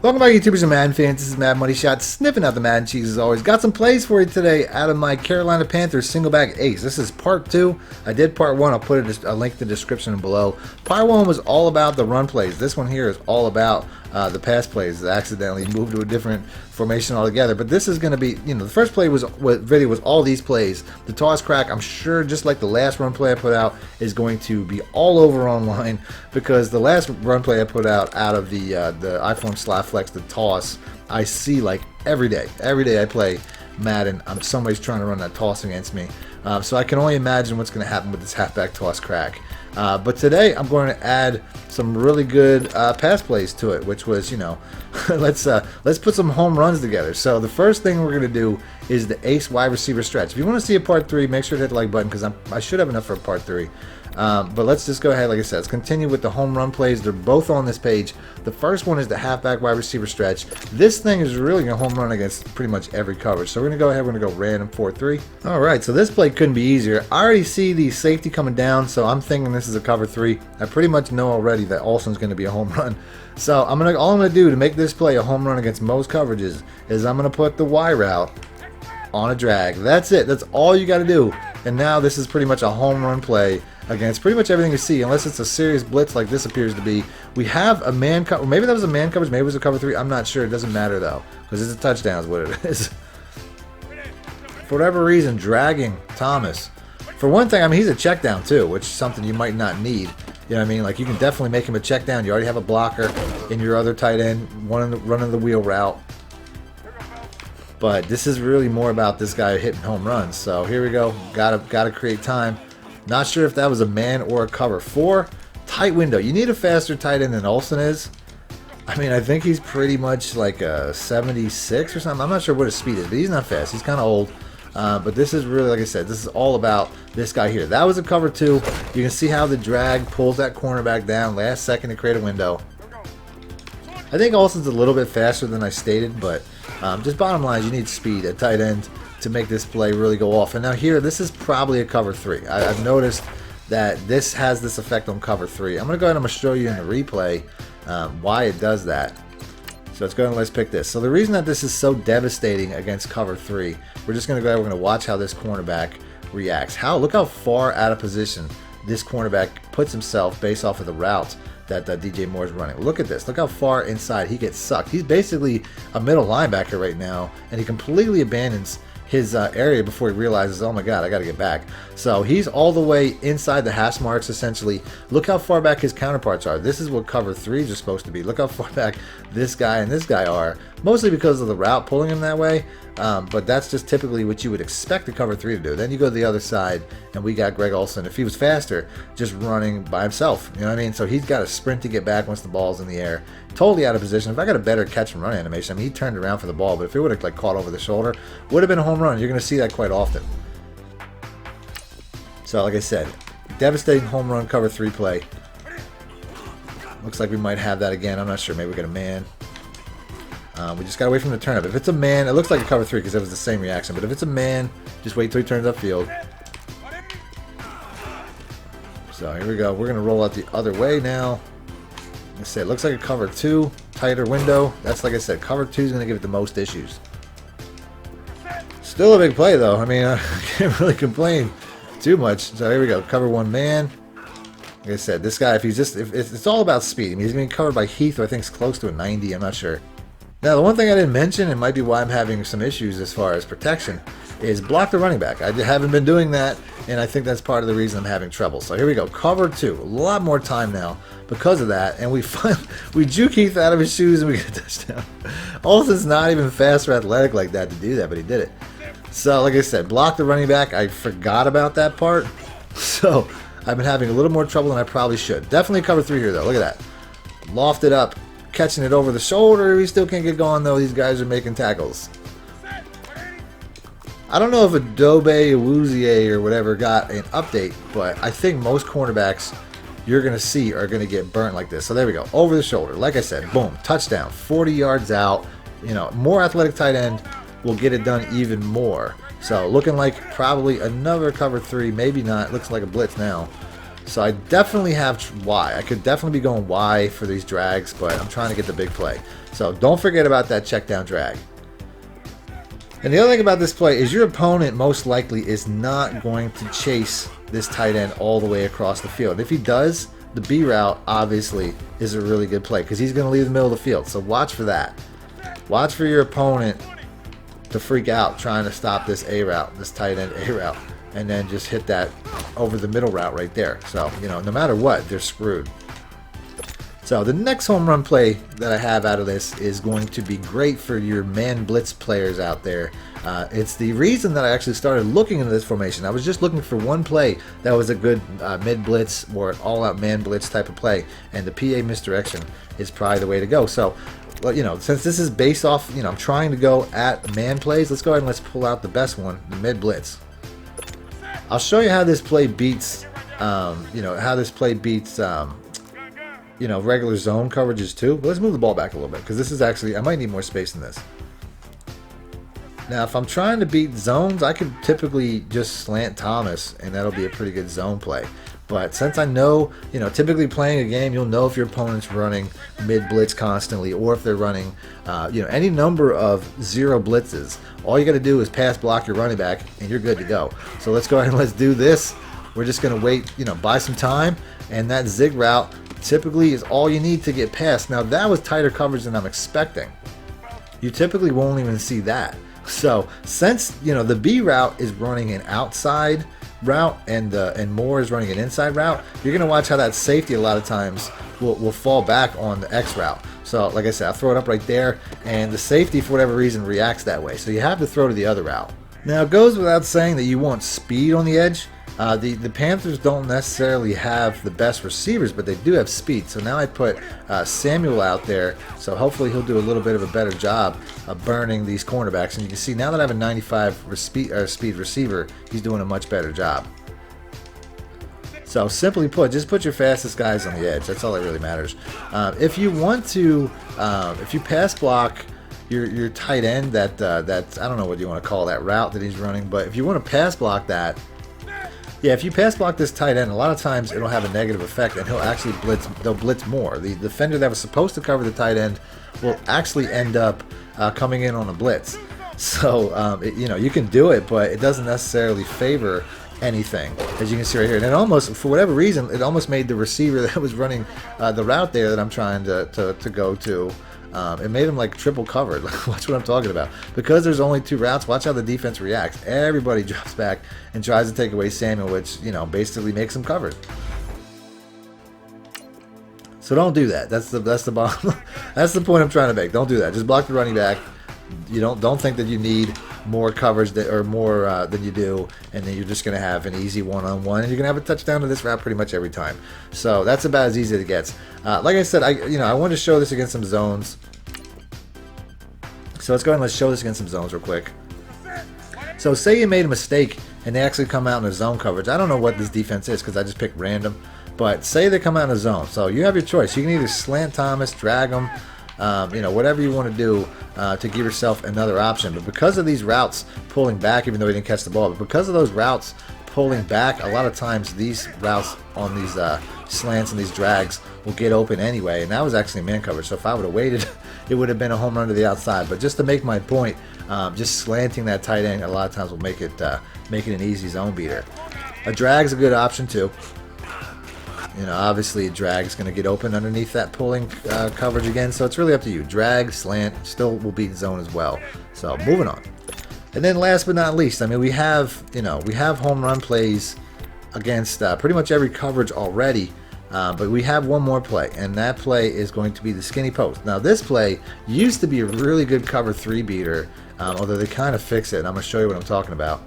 Welcome back, YouTubers and Madden fans. This is Madden Money Shot, sniffing out the Madden cheese as always. Got some plays for you today out of my Carolina Panthers single back ace. This is part 2. I did part 1. I'll put a link in the description below. Part 1 was all about the run plays. This one here is all about the pass plays. I accidentally moved to a different formation altogether. But this is going to be, the first play video was all these plays. The toss crack, I'm sure, just like the last run play I put out, is going to be all over online because the last run play I put out of the iPhone Slot Flex, the toss, I see like every day. Every day I play Madden, somebody's trying to run that toss against me. So I can only imagine what's going to happen with this halfback toss crack. But today I'm going to add some really good pass plays to it, which was, let's put some home runs together. So the first thing we're going to do is the ace wide receiver stretch. If you want to see a part 3, make sure to hit the like button because I should have enough for a part 3. But let's just go ahead, like I said, let's continue with the home run plays. They're both on this page. The first one is the halfback wide receiver stretch. This thing is really going to home run against pretty much every coverage. So we're going to go ahead, we're going to go random 4-3. Alright, so this play couldn't be easier. I already see the safety coming down, so I'm thinking this is a cover 3. I pretty much know already that Olsen's going to be a home run. So all I'm going to do to make this play a home run against most coverages is I'm going to put the Y route on a drag. That's it. That's all you got to do. And now this is pretty much a home run play against pretty much everything you see, unless it's a serious blitz like this appears to be. We have a man cover. Maybe that was a man coverage. Maybe it was a cover 3. I'm not sure. It doesn't matter though, because it's a touchdown is what it is. For whatever reason, dragging Thomas. For one thing, I mean, he's a check down too, which is something you might not need. You know what I mean? Like, you can definitely make him a check down. You already have a blocker in your other tight end, running the wheel route. But this is really more about this guy hitting home runs. So here we go. Gotta create time. Not sure if that was a man or a cover 4. Tight window. You need a faster tight end than Olsen is. I mean, I think he's pretty much like a 76 or something. I'm not sure what his speed is, but he's not fast. He's kind of old. But this is really, like I said, this is all about this guy here. That was a cover 2. You can see how the drag pulls that cornerback down last second to create a window. I think Olsen's a little bit faster than I stated, but just bottom line, you need speed at tight end to make this play really go off. And now here, this is probably a cover 3. I've noticed that this has this effect on cover 3. I'm going to go ahead and I'm going to show you in the replay why it does that. So let's go ahead and let's pick this. So the reason that this is so devastating against cover 3, we're just going to go ahead, we're going to watch how this cornerback reacts. Look how far out of position this cornerback puts himself based off of the route that DJ Moore is running. Look at this. Look how far inside he gets sucked. He's basically a middle linebacker right now, and he completely abandons his area before he realizes, oh my god, I got to get back. So he's all the way inside the hash marks essentially. Look how far back his counterparts are. This is what cover 3s are supposed to be. Look how far back this guy and this guy are, mostly because of the route pulling him that way. But that's just typically what you would expect a cover 3 to do. Then you go to the other side, and we got Greg Olsen, if he was faster, just running by himself. You know what I mean? So he's got to sprint to get back once the ball's in the air. Totally out of position. If I got a better catch and run animation, I mean, he turned around for the ball, but if it would have caught over the shoulder, would have been a home run. You're going to see that quite often. So like I said, devastating home run cover 3 play. Looks like we might have that again. I'm not sure. Maybe we got a man. We just got to wait for him to turn up. If it's a man, it looks like a cover 3 because it was the same reaction. But if it's a man, just wait till he turns upfield. So here we go. We're going to roll out the other way now. Like I said, it looks like a cover 2, tighter window. That's, like I said, cover 2 is going to give it the most issues. Still a big play, though. I mean, I can't really complain too much. So here we go. Cover 1 man. Like I said, this guy, if it's all about speed. I mean, he's being covered by Heath, who I think is close to a 90. I'm not sure. Now, the one thing I didn't mention, and might be why I'm having some issues as far as protection, is block the running back. I haven't been doing that, and I think that's part of the reason I'm having trouble. So here we go, cover 2. A lot more time now because of that, and we juke Heath out of his shoes and we get a touchdown. Olsen's not even fast or athletic like that to do that, but he did it. So like I said, block the running back. I forgot about that part, so I've been having a little more trouble than I probably should. Definitely cover 3 here, though. Look at that. Lofted up. Catching it over the shoulder. We still can't get going, though. These guys are making tackles. I don't know if Adobe Awuzie or whatever got an update, but I think most cornerbacks you're going to see are going to get burnt like this. So there we go. Over the shoulder. Like I said, boom. Touchdown. 40 yards out. More athletic tight end will get it done even more. So looking like probably another cover 3. Maybe not. Looks like a blitz now. So I definitely have Y. I could definitely be going Y for these drags, but I'm trying to get the big play. So don't forget about that check down drag. And the other thing about this play is your opponent most likely is not going to chase this tight end all the way across the field. If he does, the B route obviously is a really good play because he's going to leave the middle of the field. So watch for that. Watch for your opponent to freak out trying to stop this A route, this tight end A route, and then just hit that over the middle route right there. So, you know, no matter what, they're screwed. So the next home run play that I have out of this is going to be great for your man blitz players out there. It's the reason that I actually started looking into this formation. I was just looking for one play that was a good mid blitz or all-out man blitz type of play, and the PA misdirection is probably the way to go. So, you know, since this is based off, you know, I'm trying to go at man plays, let's go ahead and let's pull out the best one, the mid blitz. I'll show you how this play beats, you know, how this play beats. You know, regular zone coverages too. But let's move the ball back a little bit because this is actually, I might need more space than this. Now, if I'm trying to beat zones, I could typically just slant Thomas and that'll be a pretty good zone play. But since I know, you know, typically playing a game, you'll know if your opponent's running mid blitz constantly or if they're running, you know, any number of 0 blitzes. All you got to do is pass block your running back and you're good to go. So let's go ahead and let's do this. We're just going to wait, you know, buy some time, and that zig route typically is all you need to get past. Now that was tighter coverage than I'm expecting. You typically won't even see that. So since, you know, the B route is running an outside route and Moore is running an inside route, you're going to watch how that safety a lot of times will fall back on the X route. So like I said, I'll throw it up right there, and the safety for whatever reason reacts that way. So you have to throw to the other route. Now it goes without saying that you want speed on the edge. The Panthers don't necessarily have the best receivers, but they do have speed. So now I put Samuel out there, so hopefully he'll do a little bit of a better job of burning these cornerbacks. And you can see now that I have a 95 speed receiver, he's doing a much better job. So simply put, just put your fastest guys on the edge. That's all that really matters. If you want to, if you pass block your tight end, that I don't know what you want to call that route that he's running, but if you want to pass block that, yeah, if you pass block this tight end, a lot of times it'll have a negative effect, and he'll actually blitz. They'll blitz more. The defender that was supposed to cover the tight end will actually end up coming in on a blitz. So you know, you can do it, but it doesn't necessarily favor anything, as you can see right here. And it almost, for whatever reason, it almost made the receiver that was running the route there that I'm trying to go to. It made him like triple covered. Watch what I'm talking about. Because there's only 2 routes, watch how the defense reacts. Everybody drops back and tries to take away Samuel, which, you know, basically makes him covered. So don't do that. That's the bottom. That's the point I'm trying to make. Don't do that. Just block the running back. You don't think that you need more coverage or more than you do, and then you're just going to have an easy one-on-one, and you're going to have a touchdown to this route pretty much every time. So that's about as easy as it gets. Like I said, I wanted to show this against some zones. So let's go ahead and let's show this against some zones real quick. So say you made a mistake and they actually come out in a zone coverage. I don't know what this defense is because I just picked random, but say they come out in a zone. So you have your choice. You can either slant Thomas, drag them, you know, whatever you want to do to give yourself another option. But because of these routes pulling back, even though he didn't catch the ball, but because of those routes pulling back, a lot of times these routes on these slants and these drags will get open anyway, and that was actually man coverage. So if I would have waited, it would have been a home run to the outside. But just to make my point, just slanting that tight end a lot of times will make it an easy zone beater. A drag's a good option too. You know, obviously a drag is going to get open underneath that pulling coverage again, so it's really up to you. Drag, slant, still will beat zone as well. So moving on. And then last but not least, I mean, we have home run plays against pretty much every coverage already, but we have one more play, and that play is going to be the skinny post. Now this play used to be a really good cover 3 beater, although they kind of fixed it, and I'm going to show you what I'm talking about.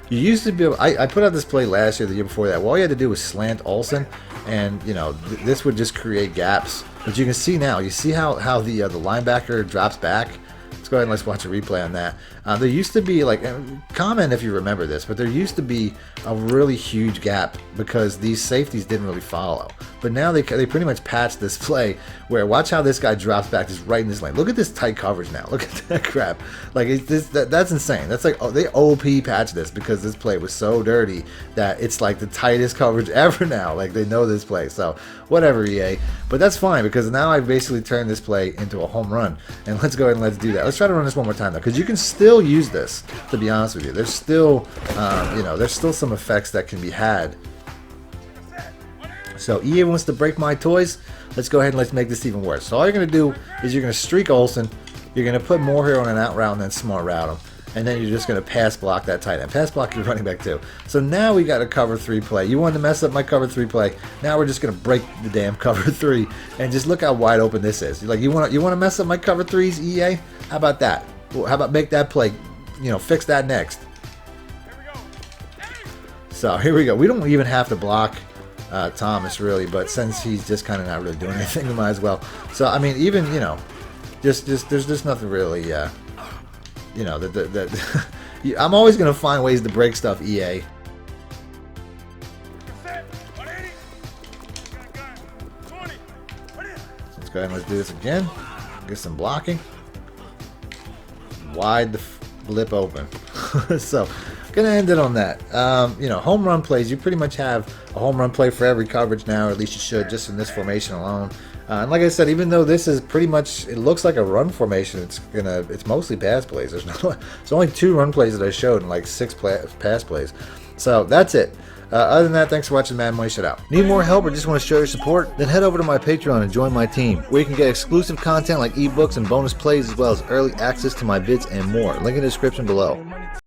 You used to be able, I put out this play last year, the year before that. Well, all you had to do was slant Olsen, and you know this would just create gaps. But you can see now, you see how the linebacker drops back. Let's go ahead and let's watch a replay on that. There used to be, like, comment if you remember this, but there used to be a really huge gap because these safeties didn't really follow. but now they pretty much patched this play where watch how this guy drops back just right in this lane. Look at this tight coverage now. Look at that crap. Like that's insane. That's like, oh, they OP patched this because this play was so dirty that it's like the tightest coverage ever now. Like they know this play. So whatever, EA. But that's fine because now I've basically turned this play into a home run. And let's go ahead and let's do that. Let's try to run this one more time though, because you can still use this. To be honest with you, there's still there's still some effects that can be had. So EA wants to break my toys. Let's go ahead and let's make this even worse. So all you're going to do is you're going to streak Olsen. You're going to put more here on an out route and then smart route him. And then you're just going to pass block that tight end. Pass block your running back too. So now we got a cover 3 play. You wanted to mess up my cover 3 play. Now we're just going to break the damn cover 3. And just look how wide open this is. Like you want to mess up my cover 3s, EA? How about that? Well, how about make that play, fix that next. So here we go. We don't even have to block Thomas really, but since he's just kind of not really doing anything, we might as well. So I mean, even there's just nothing really. I'm always gonna find ways to break stuff, EA. Let's go ahead and let's do this again. Get some blocking. Wide the lip open. So gonna end it on that. Home run plays, you pretty much have a home run play for every coverage now, or at least you should, just in this formation alone. And like I said, even though this is pretty much, it looks like a run formation, it's mostly pass plays. There's only 2 run plays that I showed and like 6 pass plays. So that's it. Other than that, thanks for watching Madden Money Shot out. Need more help or just want to show your support? Then head over to my Patreon and join my team, where you can get exclusive content like ebooks and bonus plays, as well as early access to my vids and more. Link in the description below.